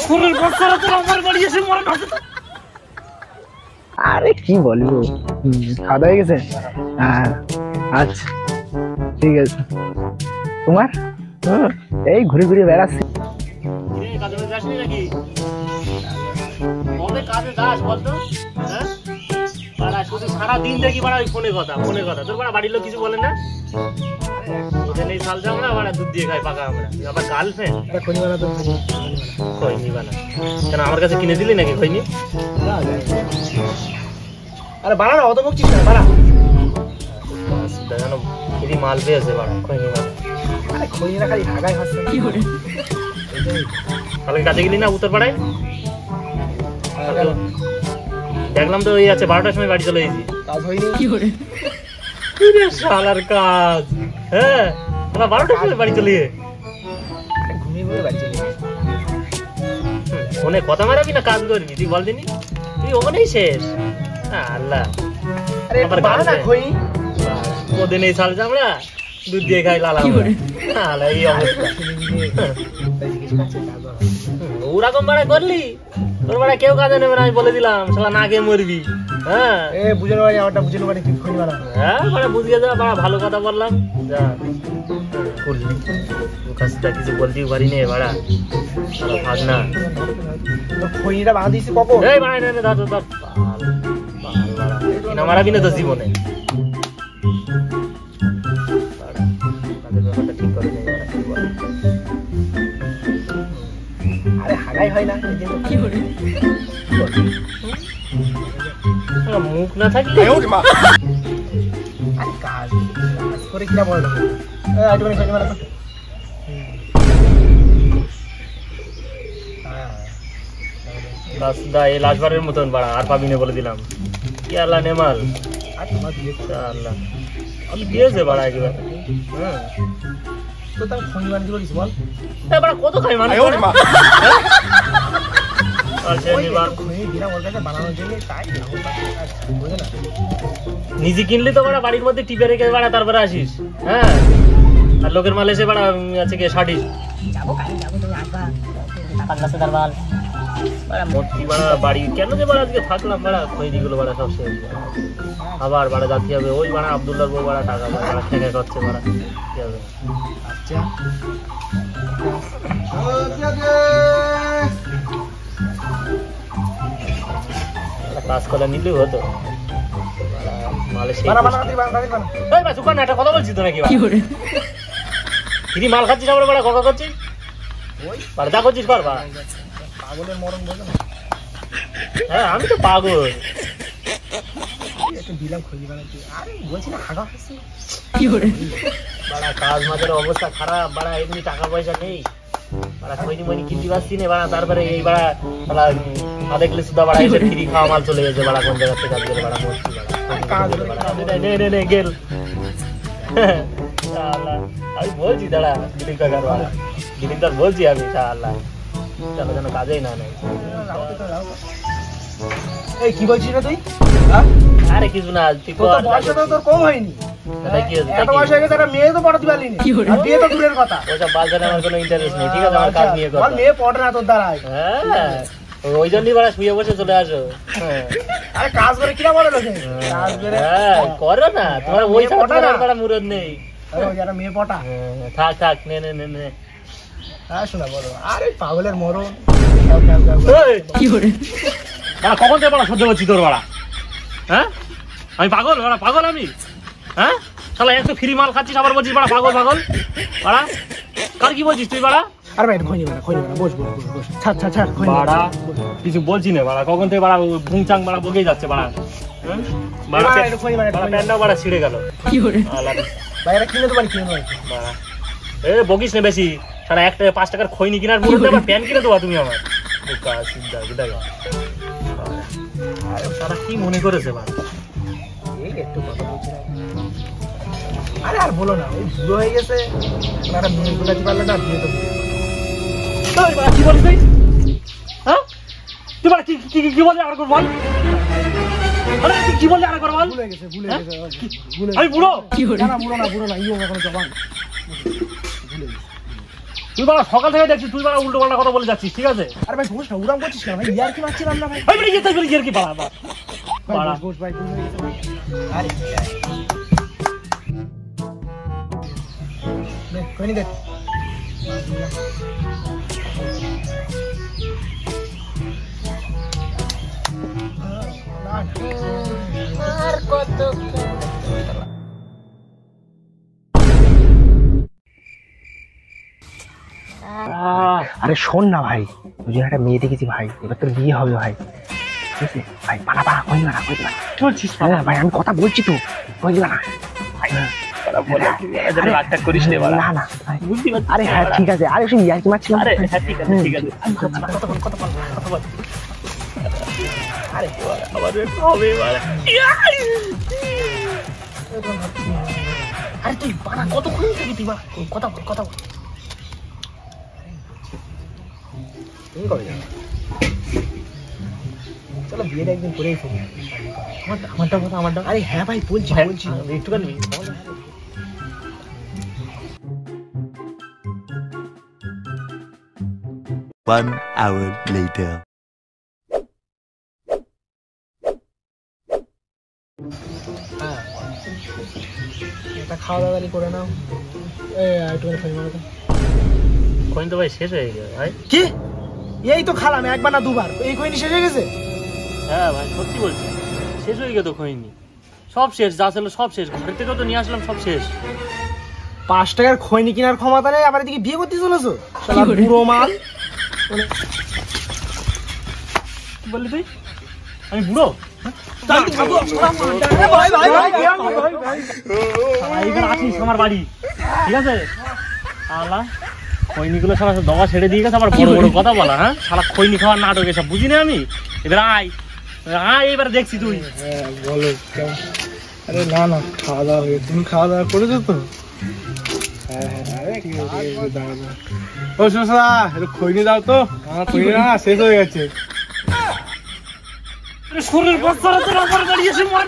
শরীর বছর তো আমার বাড়ি এসে মরে না। আরে কি বলবো, খাওয়া হয়ে গেছে? আচ্ছা ঠিক আছে। তোমার এই ঘুরে ঘুরে বেড়াচ্ছি। কাজে যাসনি নাকি? কবে কাজে যাস বলতো? হ্যাঁ বাড়া শুধু সারাদিন দেখি বাড়া ওই ফোনে কথা তোর বাড়া বাড়ির লোক কিছু বলে না? ওদের নেই শাল চামড়া বাড়া দুধ দিয়ে খাই পাকা আমরা। আবার গার্লফ্রেন্ড খনিবানা তো খৈনি বানা কেন আমার কাছে কিনে দিলি নাকি খৈনি? আরে বাড়া না, অত বকছিস না, বাড়া। জানো ফ্রি মাল পেয়েছে বাড়া খৈনি বানা। আরে খনিরা খালি হাগাই খাচ্ছে কি করে? কালকে কাজে গেলি না উত্তরপাড়ায়? দেখলাম তো ওই আছে 12টার সময় বাড়ি চলে এসেছি। কাজ হয়নি কি করে? শালার কাজ। হ্যাঁ 12টার সময় বাড়ি চলে ঘুমিয়ে ঘুমিয়ে বাড়ি চলে ফোনে কথা মারাবি না কাজ করবি? তুই বল দিনি তুই ওখানেই শেষ। আল্লাহ আবার বাড়া না খই ওদের নেই শাল চামড়া দুধ দিয়ে খাই লালা এই অবস্থা। ওরকম বাড়া করলি তোর বাড়া কেউ কাজে নেবে না, আমি বলে দিলাম। শালা না খেয়ে মরবি। হ্যাঁ বুঝে নেওয়া আমারটা বুঝে নেওয়া ঠিক খই বাড়া। হ্যাঁ বাড়া বুঝিয়ে যা বাড়া, ভালো কথা বললাম যা করলি। তোর কাছটা কিছু বলতেই পারি নে বাড়া, ভাগ না খইটা বাঁধা দিয়েছি কখন? এই বাড়া নে ধর ধর না মারাবি না তো জীবনে। ঠিক করে আরে হাগাই হয় না কি করে? মুখ না থাকলে কাজ করে কিনা বল লাশবারের মতন বাড়া আর পাবি না বলে দিলাম। কি আল্লাহ নেমাল আল্লাহ আমি দিয়েছে বাড়া একেবারে। হ্যাঁ তো তার খনি বানিয়ে বলিস বল কত খাই মানে নিজে কিনলি তো বাড়া বাড়ির মধ্যে টিপে রেখে বাড়া তারপরে আসিস। হ্যাঁ আর লোকের মাল এসে বাড়া আছে গিয়ে ষাটিস বাড়ি কেন যে বাড়া আজকে থাকলাম বাড়া খৈনি গুলো বাড়া সব শেষ। আবার বাড়া যাতে হবে ওই বাড়া আব্দুল্লাহর বউ বাড়া টাকা বাড়া খেয়ে করছে বাড়া কি হবে। কাজ করা নিলেও হতো একটা কথা বলছি তো নাকি মাল খাচ্ছিস আমরা বাড়া কথা করছিস যা করছিস কর বাড়া। পাগলের মরণ বলে না। হ্যাঁ আমি তো পাগল দিলাম খোঁজ বানাচ্ছি আরে বলছি না হাগা হচ্ছে কি করে বাড়া কাজ মাঝের অবস্থা খারাপ বাড়া এমনি টাকা পয়সা নেই বাড়া খৈনি মনি কিনতে পারছি না বাড়া। তারপরে এই বাড়া বাড়া না দেখলে সুদা বাড়া এসে ফ্রি খাওয়া মাল চলে গেছে বাড়া কোন জায়গা থেকে কাজ করে বাড়া মরছি বাড়া নে গেল। আমি বলছি দাঁড়া গিরিন্দার বলছি আমি আল্লাহ চলো যেন কাজেই না নেই। এই কি বলছিস না তুই? আরে কিছু না তুই তোর কম হয়নি এত বয়স হয়ে গেছে একটা মেয়ে তো পড়াতে পারলি না আর বিয়ে তো দূরের কথা। ওইসব বালছানে আমার কোনো ইন্টারেস্ট নেই ঠিক আছে আমার কাজ নিয়ে কর। মেয়ে পড়ে না তোর দ্বারাই। হ্যাঁ ওই জন্যই বাড়া শুয়ে বসে চলে আসো। আরে কাজ করে কিনা বলে লোকে কাজ করে করো না তোমার ওই বাড়া মুরদ নেই যারা মেয়ে পটা থাক নে নে নে নে হ্যাঁ শোনা বলো আরে পাগলের মরণ কি করে কখন থেকে বাড়া সহ্য করছি তোর বাড়া। হ্যাঁ আমি পাগল বাড়া পাগল আমি। হ্যাঁ শালা একটু ফ্রি মাল খাচ্ছিস আবার বলছিস বাড়া পাগল বাড়া কার কি বলছিস তুই বাড়া? আরে ভাই খনি বস ছাড় বাড়া কিছু বলছি না বাড়া কখন থেকে বাড়া ভুংচাং বাড়া বগেই যাচ্ছে বাড়া। প্যান্টটা বাড়া ছিঁড়ে গেল কি করে বাইরে কিনে তো বাড়ি কিনে বাড়া এ বকিস না বেশি সারা 5 টাকার খৈনি কিনার মূল্য আবার প্যান্ট কিনে দেবা তুমি আমার সারা কি মনে করেছে বাড়া? এই একটু কথা বলছি আরে আর বলো না ওই বুড়ো হয়ে গেছে একটা মেয়ে বোঝাতে পারলে না বিয়ে তো কি বলিস তুই? হ্যাঁ তুই বাড়া কি বললি আর বল কি বললি আর বল? ভুলে গেছে আমি বুড়ো না বুড়ো না ইও এখন জবান তুই বাড়া সকাল থেকে দেখছিস তুই বাড়া উল্টো পাল্টা কথা বলে যাচ্ছিস, ঠিক আছে? আরে ভাই বস না, উড়াম করছিস কেন ভাই? ইয়ার কি মারছিলাম না ভাই। ভাই ভাই ইয়ে তাই কি বাড়া ভাই বস ভাই, ভুল হয়ে গেছে ভাই। আরে দেখ কোনি দেখ। আর কত আরে শোন না ভাই, তুই যে একটা মেয়ে দেখেছি ভাই, এবার তোর বিয়ে হবে ভাই, ঠিক আছে ভাই? পালা পালা, কই না কই না চলছিস হ্যাঁ ভাই, আমি কথা বলছি তো, কই না ভাই। রাগটা করিস নে বাড়া। না না ভাই, বুঝতে পারছিস? আরে হ্যাঁ ঠিক আছে, আরে শুন ইয়ার কি মারছিলাম। আরে হ্যাঁ ঠিক আছে ঠিক আছে। কথা বল। আরে আবার হবে বাড়া। আরে তুই বাড়া কতক্ষণ থেকে তুই বাড়া কথা বল। তুমি কবে যাবে? চলো বিয়েটা একদিন করেই ফেলি। আমারটা আরে হ্যাঁ ভাই বলছি একটুখানি One hour later. হ্যাঁ একটা খাওয়া দাওয়া করে নাও, একটুখানি ফোন মারো তো। কইন তো ভাই শেষ হয়ে গেছে ভাই। কি এই তো খালাম একবার না দুবার, এই কইনি শেষ হয়ে গেছে? হ্যাঁ ভাই সত্যি বলছি, শেষ হয়ে গেছে খইনি, সব শেষ, যা ছিল সব শেষ, ঘরের থেকেও তো নিয়ে আসলাম সব শেষ। 5 টাকার খৈনি কেনার ক্ষমতা নেই, আবার এদিকে বিয়ে করতে চলেছো শালা বুড়ো মাল। কি বললি তুই? আমি বুড়ো? এইবার আসিস আমার বাড়ি, ঠিক আছে? আল্লাহ খৈনিগুলো সব দবা ছেড়ে দিয়ে গেছে, আবার বড় বড় কথা বলা। হ্যাঁ সারা খৈনি খাওয়ার নাটক এসব বুঝি না আমি। এবার আয় এবার দেখছি তুই। বলো কেমন? আরে না না খাওয়া দাওয়া হয়ে, তুমি খাওয়া দাওয়া করেছো তো? ও শোষা একটু খৈনি দাও তো, আমার খৈনি না শেষ হয়ে গেছে। শরীর বাচ্চারা তোর আমার বাড়ি এসে মরে